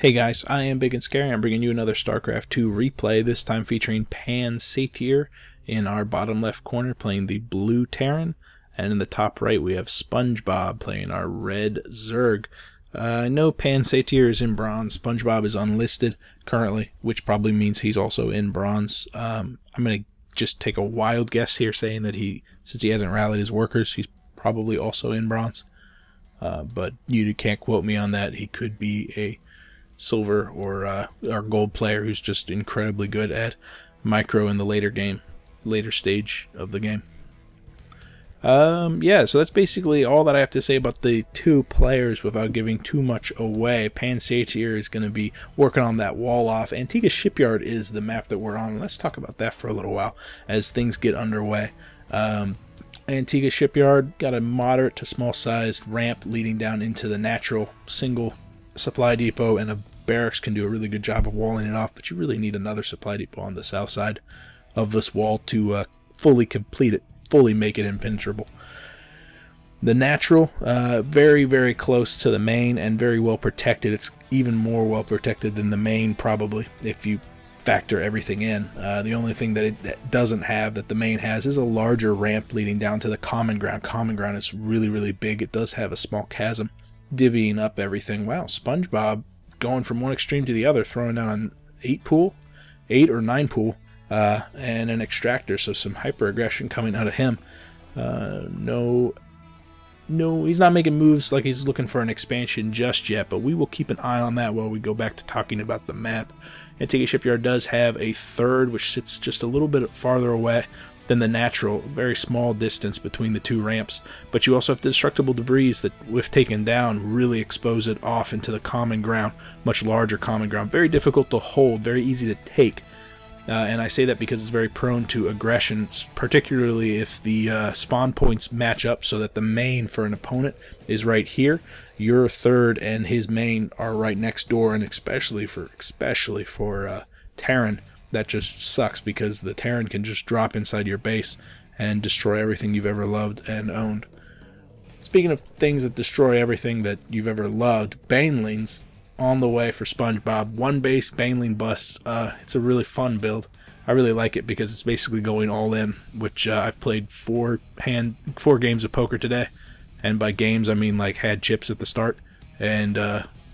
Hey guys, I am Ibigandscary. I'm bringing you another StarCraft 2 replay, this time featuring PANsatyrLedr in our bottom left corner playing the blue Terran, and in the top right we have Spongebob playing our red Zerg. I know PANsatyrLedr is in bronze, Spongebob is unlisted currently, which probably means he's also in bronze. I'm going to just take a wild guess here saying that since he hasn't rallied his workers, he's probably also in bronze. But you can't quote me on that. He could be a silver or our gold player who's just incredibly good at micro in the later stage of the game. Yeah, so that's basically all that I have to say about the two players without giving too much away. PANsatyrLedr is going to be working on that wall off. Antigua Shipyard is the map that we're on. Let's talk about that for a little while as things get underway. Antigua Shipyard got a moderate to small sized ramp leading down into the natural single supply depot, and a barracks can do a really good job of walling it off, but you really need another supply depot on the south side of this wall to fully complete it, fully make it impenetrable. The natural, very, very close to the main and very well protected. It's even more well protected than the main, probably, if you factor everything in. The only thing that it doesn't have that the main has is a larger ramp leading down to the common ground. Common ground is really, really big. It does have a small chasm divvying up everything. Wow, Spongebob going from one extreme to the other, throwing down an 8 or 9 pool, and an extractor, so some hyper aggression coming out of him. No, he's not making moves like he's looking for an expansion just yet, but we will keep an eye on that while we go back to talking about the map. Antigua Shipyard does have a third, which sits just a little bit farther away than the natural, very small distance between the two ramps, but you also have destructible debris that, if taken down, really expose it off into the common ground, much larger common ground, very difficult to hold, very easy to take. And I say that because it's very prone to aggression, particularly if the spawn points match up so that the main for an opponent is right here, your third and his main are right next door, and especially for Terran, that just sucks because the Terran can just drop inside your base and destroy everything you've ever loved and owned. Speaking of things that destroy everything that you've ever loved, Banelings on the way for Spongebob. One base Baneling bust. It's a really fun build. I really like it because it's basically going all in, which I've played four games of poker today, and by games I mean like had chips at the start, and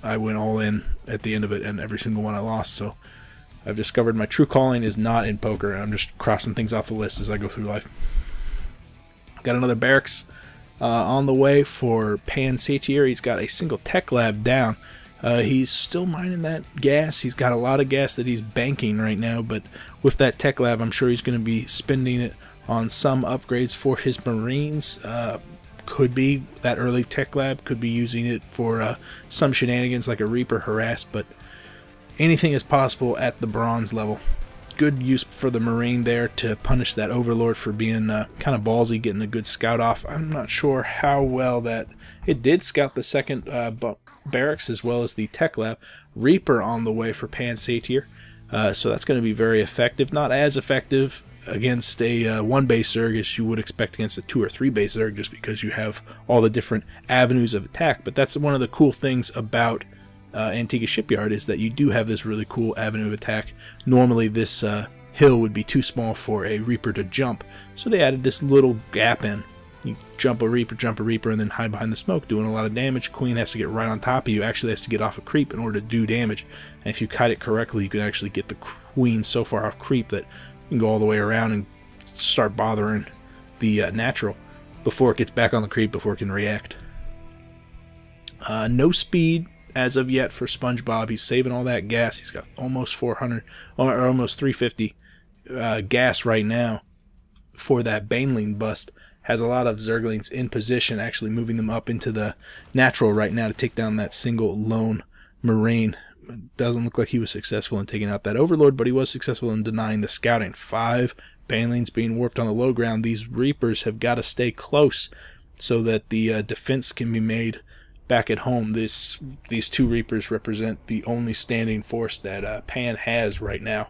I went all in at the end of it, and every single one I lost. So I've discovered my true calling is not in poker, and I'm just crossing things off the list as I go through life. Got another barracks on the way for PANsatyrLedr. He's got a single tech lab down. He's still mining that gas. He's got a lot of gas that he's banking right now, but with that tech lab, I'm sure he's going to be spending it on some upgrades for his Marines. Could be that early tech lab, could be using it for some shenanigans like a Reaper harass, but anything is possible at the bronze level. Good use for the Marine there to punish that Overlord for being kind of ballsy, getting a good scout off. I'm not sure how well that it did scout the second barracks as well as the tech lab. Reaper on the way for PANsatyrLedr, so that's going to be very effective. Not as effective against a 1 base Zerg as you would expect against a 2 or 3 base Zerg, just because you have all the different avenues of attack. But that's one of the cool things about Antigua Shipyard, is that you do have this really cool avenue of attack. Normally this hill would be too small for a Reaper to jump, so they added this little gap in. You jump a Reaper, and then hide behind the smoke, doing a lot of damage. Queen has to get right on top of you, actually has to get off a creep in order to do damage. And if you kite it correctly, you can actually get the Queen so far off creep that you can go all the way around and start bothering the natural before it gets back on the creep, before it can react. No speed as of yet for Spongebob. He's saving all that gas. He's got almost 400 or almost 350 gas right now for that Baneling bust. Has a lot of Zerglings in position, actually moving them up into the natural right now to take down that single lone Marine. It doesn't look like he was successful in taking out that Overlord, but he was successful in denying the scouting. 5 Banelings being warped on the low ground. These Reapers have got to stay close so that the defense can be made back at home. These 2 Reapers represent the only standing force that Pan has right now.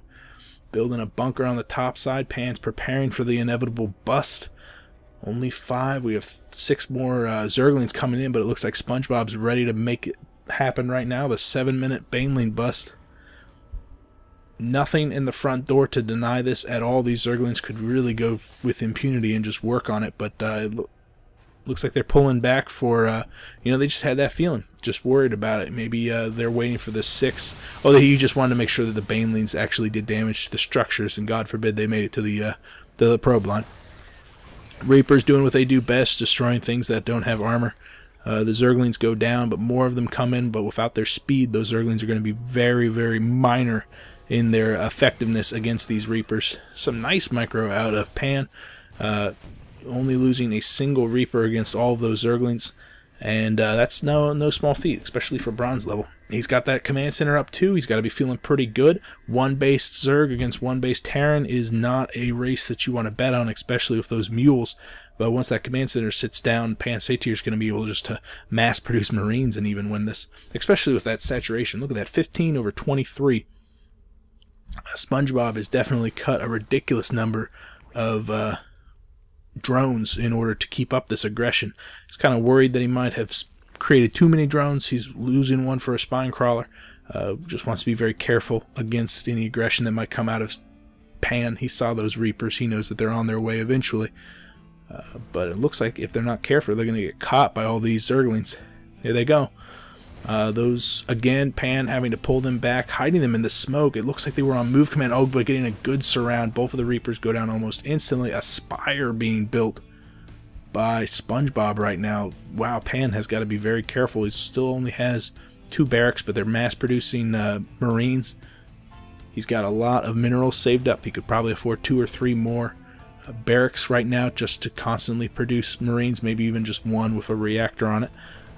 Building a bunker on the top side. Pan's preparing for the inevitable bust. Only 5. We have 6 more Zerglings coming in, but it looks like Spongebob's ready to make it happen right now, the 7-minute Baneling bust. Nothing in the front door to deny this at all. These Zerglings could really go with impunity and just work on it, but it looks like they're pulling back for, you know, they just had that feeling, just worried about it. Maybe they're waiting for the 6. Oh, you just wanted to make sure that the Banelings actually did damage to the structures, and God forbid they made it to the probe line. Reapers doing what they do best, destroying things that don't have armor. The Zerglings go down, but more of them come in, but without their speed, those Zerglings are going to be very, very minor in their effectiveness against these Reapers. Some nice micro out of Pan, only losing a single Reaper against all of those Zerglings, and that's no small feat, especially for bronze level. He's got that command center up too. He's got to be feeling pretty good. One-based Zerg against one-based Terran is not a race that you want to bet on, especially with those mules. But once that command center sits down, PANsatyr's is going to be able just to mass-produce Marines and even win this, especially with that saturation. Look at that, 15 over 23. Spongebob has definitely cut a ridiculous number of drones in order to keep up this aggression. He's kind of worried that he might have created too many drones. He's losing one for a spine crawler. Just wants to be very careful against any aggression that might come out of Pan. He saw those Reapers. He knows that they're on their way eventually. But it looks like if they're not careful, they're going to get caught by all these Zerglings. Here they go. Those, again, Pan having to pull them back, hiding them in the smoke. It looks like they were on move command. Oh, but getting a good surround. Both of the Reapers go down almost instantly. A spire being built by Spongebob right now. Wow, Pan has got to be very careful. He still only has 2 barracks, but they're mass-producing Marines. He's got a lot of minerals saved up. He could probably afford 2 or 3 more barracks right now just to constantly produce Marines, maybe even just one with a reactor on it.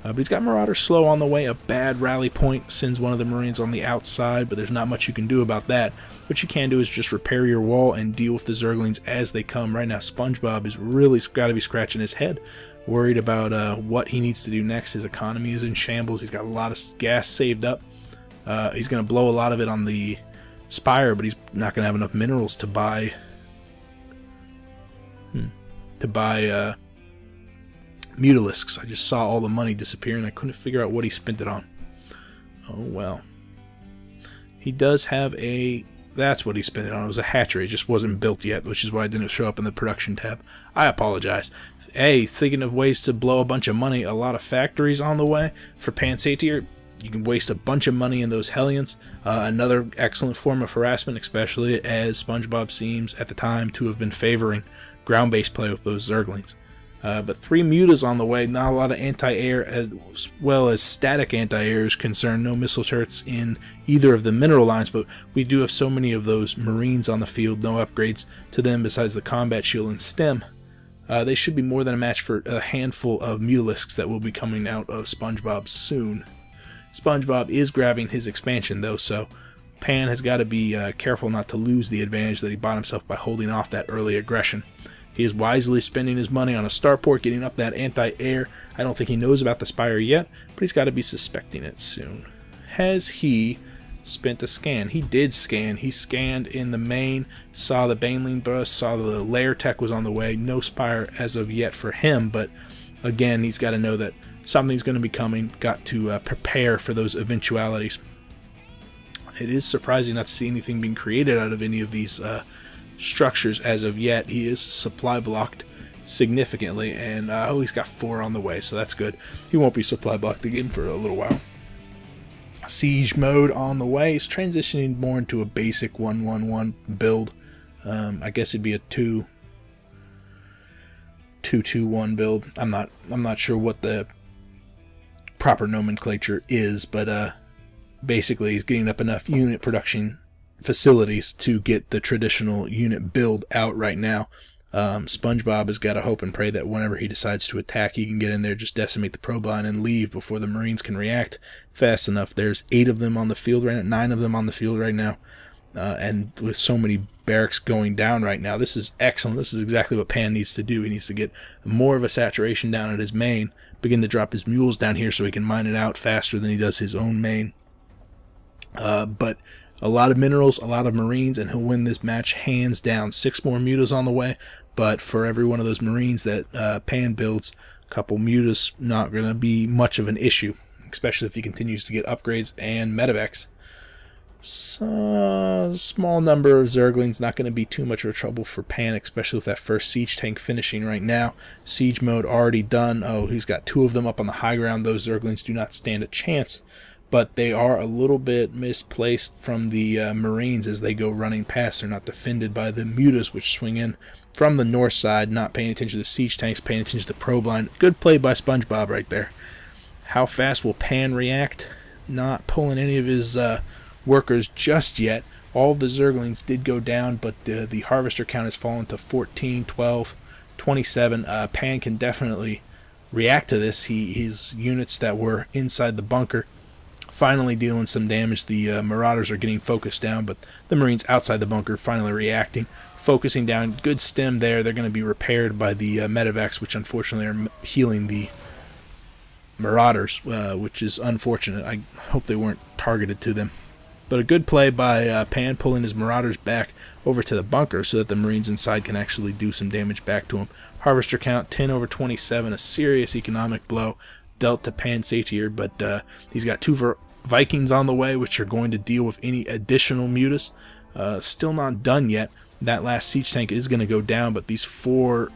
But he's got Marauder slow on the way. A bad rally point sends one of the Marines on the outside, but there's not much you can do about that. What you can do is just repair your wall and deal with the Zerglings as they come. Right now, Spongebob is really got to be scratching his head, worried about what he needs to do next. His economy is in shambles. He's got a lot of gas saved up. He's going to blow a lot of it on the Spire, but he's not going to have enough minerals to buy Mutalisks. I just saw all the money disappear and I couldn't figure out what he spent it on. Oh well. He does have a... That's what he spent it on. It was a hatchery. It just wasn't built yet, which is why it didn't show up in the production tab. I apologize. Hey, thinking of ways to blow a bunch of money. A lot of factories on the way for PANsatyrLedr. You can waste a bunch of money in those Hellions. Another excellent form of harassment, especially as Spongebob seems at the time to have been favoring ground-based play with those Zerglings. But 3 mutas on the way, not a lot of anti-air as well as static anti-air is concerned. No missile turrets in either of the mineral lines, but we do have so many of those Marines on the field, no upgrades to them besides the combat shield and stem. They should be more than a match for a handful of Mutalisks that will be coming out of Spongebob soon. Spongebob is grabbing his expansion though, so Pan has got to be careful not to lose the advantage that he bought himself by holding off that early aggression. He is wisely spending his money on a starport, getting up that anti-air. I don't think he knows about the Spire yet, but he's got to be suspecting it soon. Has he spent a scan? He did scan. He scanned in the main, saw the Baneling bust, saw the lair tech was on the way. No Spire as of yet for him, but again, he's got to know that something's going to be coming. Got to prepare for those eventualities. It is surprising not to see anything being created out of any of these structures as of yet. He is supply blocked significantly, and oh, he's got 4 on the way, so that's good. He won't be supply blocked again for a little while. Siege mode on the way. He's transitioning more into a basic 1-1-1 build. I guess it'd be a 2-2-1 build. I'm not sure what the proper nomenclature is, but basically he's getting up enough unit production facilities to get the traditional unit build out right now. Spongebob has got to hope and pray that whenever he decides to attack, he can get in there, just decimate the probe line and leave before the Marines can react fast enough. There's 8 of them on the field right now, 9 of them on the field right now, and with so many barracks going down right now, this is excellent. This is exactly what Pan needs to do. He needs to get more of a saturation down at his main, begin to drop his mules down here so he can mine it out faster than he does his own main. But a lot of minerals, a lot of Marines, and he'll win this match hands down. 6 more mutas on the way, but for every one of those Marines that Pan builds, a couple mutas not going to be much of an issue. especially if he continues to get upgrades and medevacs. So, small number of Zerglings, not going to be too much of a trouble for Pan, especially with that first siege tank finishing right now. Siege mode already done. Oh, he's got 2 of them up on the high ground. Those Zerglings do not stand a chance, but they are a little bit misplaced from the Marines as they go running past. They're not defended by the mutas, which swing in from the north side, not paying attention to the siege tanks, paying attention to the probe line. Good play by Spongebob right there. How fast will Pan react? Not pulling any of his workers just yet. All of the Zerglings did go down, but the harvester count has fallen to 14, 12, 27. Pan can definitely react to this. His units that were inside the bunker finally dealing some damage. The Marauders are getting focused down, but the Marines outside the bunker finally reacting, focusing down. Good stem there. They're going to be repaired by the medevacs, which unfortunately are healing the Marauders, which is unfortunate. I hope they weren't targeted to them. But a good play by Pan, pulling his Marauders back over to the bunker so that the Marines inside can actually do some damage back to him. Harvester count 10/27, a serious economic blow dealt to PANsatyrLedr, but he's got 2 Vikings on the way, which are going to deal with any additional mutas. Still not done yet. That last siege tank is going to go down, but these 4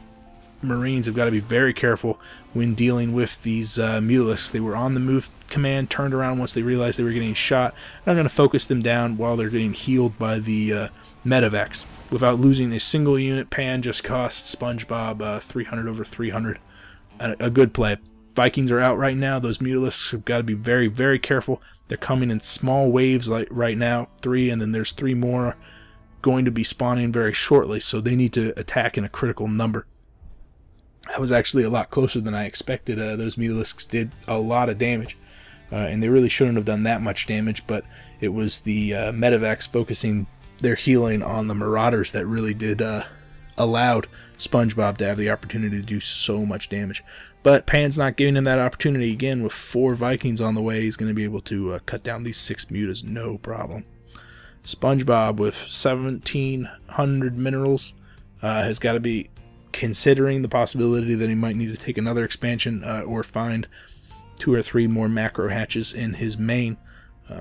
Marines have got to be very careful when dealing with these mutalisks. They were on the move command, turned around once they realized they were getting shot, and I'm going to focus them down while they're getting healed by the medevacs. Without losing a single unit, Pan just cost Spongebob 300/300. A good play. Vikings are out right now. Those mutalisks have got to be very, very careful. They're coming in small waves like right now, 3, and then there's 3 more going to be spawning very shortly, so they need to attack in a critical number. That was actually a lot closer than I expected. Those mutalisks did a lot of damage, and they really shouldn't have done that much damage, but it was the medevacs focusing their healing on the Marauders that really did allowed Spongebob to have the opportunity to do so much damage. But Pan's not giving him that opportunity again. With 4 Vikings on the way, he's going to be able to cut down these 6 mutas, no problem. Spongebob with 1,700 minerals has got to be considering the possibility that he might need to take another expansion or find 2 or 3 more macro hatches in his main.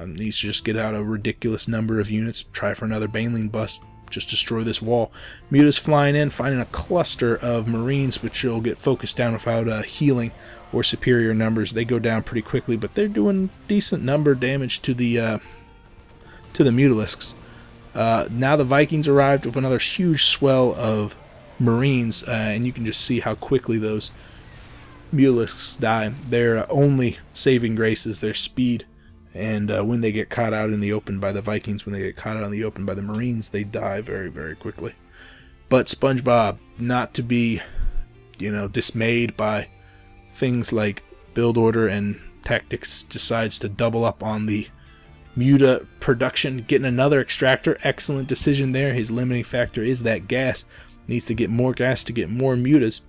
Needs to just get out a ridiculous number of units, try for another Baneling bust, just destroy this wall. Mutas flying in, finding a cluster of Marines, which will get focused down without healing or superior numbers. They go down pretty quickly, but they're doing decent number of damage to the mutalisks. Now the Vikings arrived with another huge swell of Marines, and you can just see how quickly those mutalisks die. Their only saving grace is their speed, and when they get caught out in the open by the Vikings, when they get caught out in the open by the Marines, they die very, very quickly. But Spongebob, not to be, dismayed by things like build order and tactics, decides to double up on the muta production, getting another extractor. Excellent decision there. His limiting factor is that gas. Needs to get more gas to get more mutas.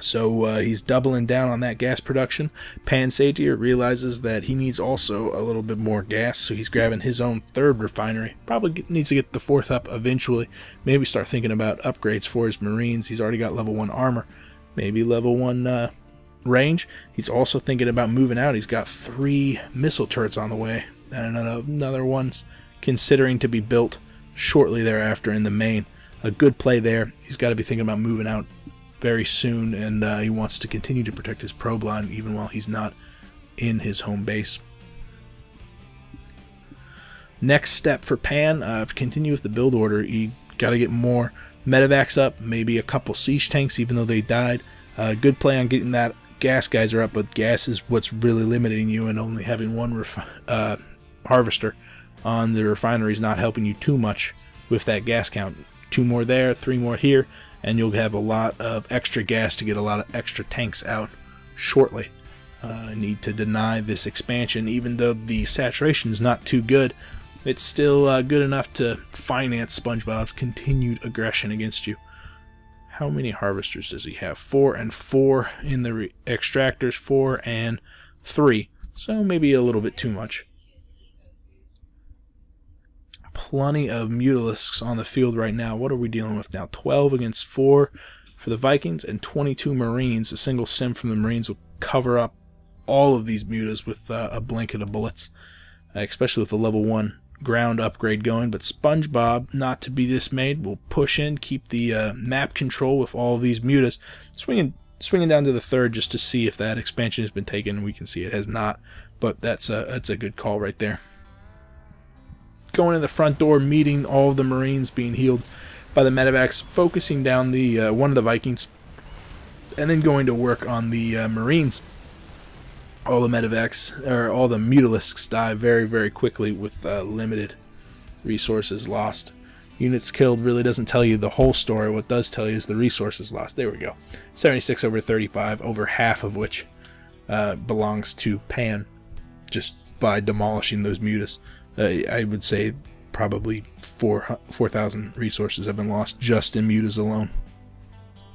So he's doubling down on that gas production. PANsatyrLedr realizes that he needs also a little bit more gas, so he's grabbing his own 3rd refinery. Probably needs to get the 4th up eventually. Maybe start thinking about upgrades for his Marines. He's already got level 1 armor. Maybe level 1 range. He's also thinking about moving out. He's got 3 missile turrets on the way, and another one's considering to be built shortly thereafter in the main. A good play there. He's got to be thinking about moving out very soon, and he wants to continue to protect his probe line even while he's not in his home base. Next step for Pan, continue with the build order. You got to get more medevacs up, maybe a couple siege tanks even though they died. Good play on getting that gas geyser up, but gas is what's really limiting you, and only having 1 harvester on the refinery is not helping you too much with that gas count. 2 more there, 3 more here, and you'll have a lot of extra gas to get a lot of extra tanks out shortly. Need to deny this expansion. Even though the saturation is not too good, it's still good enough to finance Spongebob's continued aggression against you. How many harvesters does he have? 4 and 4 in the extractors, 4 and 3. So maybe a little bit too much. Plenty of mutalisks on the field right now. What are we dealing with now? 12 against 4 for the Vikings and 22 Marines. A single stem from the Marines will cover up all of these mutas with a blanket of bullets, especially with the level 1 ground upgrade going. But Spongebob, not to be dismayed, will push in, keep the map control with all of these mutas, swinging down to the 3rd just to see if that expansion has been taken. We can see it has not, but that's a good call right there. Going in the front door, meeting all of the Marines being healed by the medevacs, focusing down the one of the Vikings, and then going to work on the Marines. All the medevacs, or all the mutalisks, die very, very quickly with limited resources lost. Units killed really doesn't tell you the whole story. What does tell you is the resources lost. There we go. 76 over 35, over half of which belongs to Pan, just by demolishing those mutas. I would say probably 4,000 resources have been lost just in mutas alone.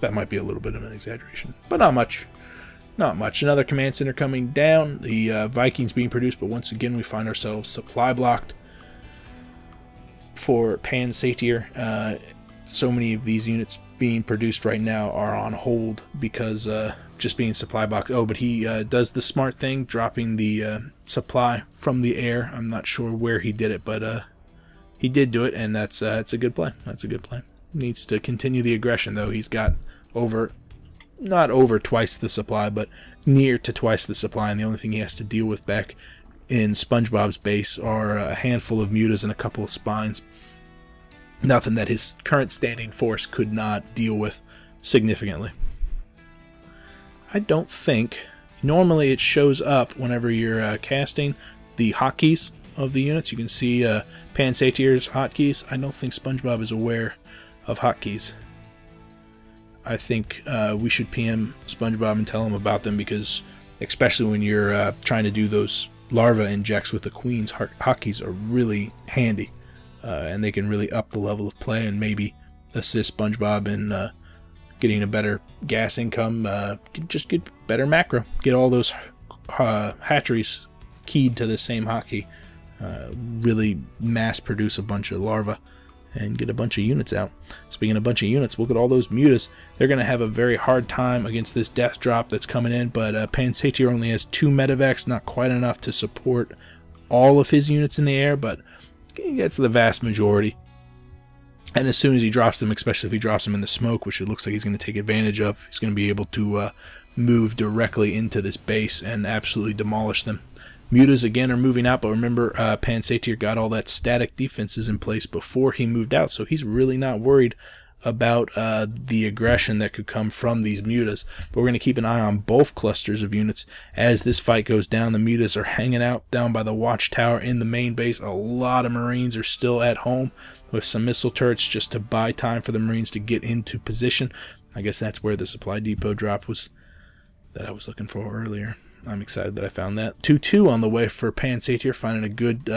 That might be a little bit of an exaggeration, but not much. Not much. Another command center coming down. The Vikings being produced, but once again we find ourselves supply blocked for PANsatyrLedr. So many of these units being produced right now are on hold because just being supply blocked. Oh, but he does the smart thing, dropping the supply from the air. I'm not sure where he did it, but he did do it, and that's a good play. That's a good play. Needs to continue the aggression, though. He's got not over twice the supply, but near to twice the supply, and the only thing he has to deal with back in Spongebob's base are a handful of mutas and a couple of spines. Nothing that his current standing force could not deal with significantly. I don't think, normally it shows up whenever you're casting the hotkeys of the units. You can see PANsatyr's hotkeys. I don't think Spongebob is aware of hotkeys. I think we should PM Spongebob and tell him about them, because especially when you're trying to do those larva injects with the queens, hotkeys are really handy, and they can really up the level of play and maybe assist Spongebob in getting a better gas income, just get better macro, get all those hatcheries keyed to the same hotkey, really mass produce a bunch of larvae and get a bunch of units out. Speaking of a bunch of units, look at all those mutas. They're going to have a very hard time against this death drop that's coming in, but PANsatyrLedr only has 2 medevacs, not quite enough to support all of his units in the air, but he gets the vast majority. And as soon as he drops them, especially if he drops them in the smoke, which it looks like he's going to take advantage of, he's going to be able to move directly into this base and absolutely demolish them. Mutas again are moving out, but remember, PANsatyrLedr got all that static defenses in place before he moved out, so he's really not worried about the aggression that could come from these mutas. But we're going to keep an eye on both clusters of units as this fight goes down. The mutas are hanging out down by the watchtower in the main base. A lot of Marines are still at home with some missile turrets just to buy time for the Marines to get into position. I guess that's where the supply depot drop was that I was looking for earlier. I'm excited that I found that. 2-2 on the way for PANsatyrLedr, finding a good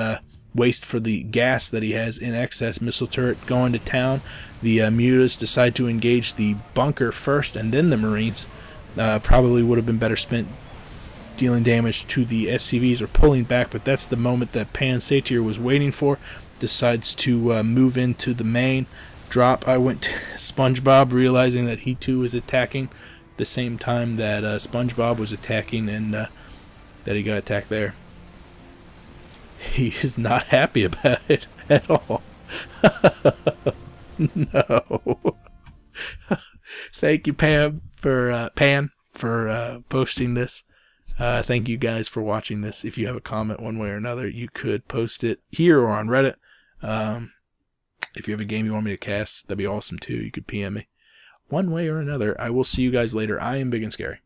waste for the gas that he has in excess. Missile turret going to town. The mutas decide to engage the bunker first and then the Marines. Probably would have been better spent dealing damage to the SCVs or pulling back, but that's the moment that PANsatyrLedr was waiting for. Decides to move into the main drop. I went to Spongebob, realizing that he too is attacking the same time that Spongebob was attacking, and that he got attacked there. He is not happy about it at all. No. Thank you, Pan, for posting this. Thank you guys for watching this. If you have a comment one way or another, you could post it here or on Reddit. If you have a game you want me to cast, that'd be awesome too. You could PM me. One way or another, I will see you guys later. I am Ibigandscary.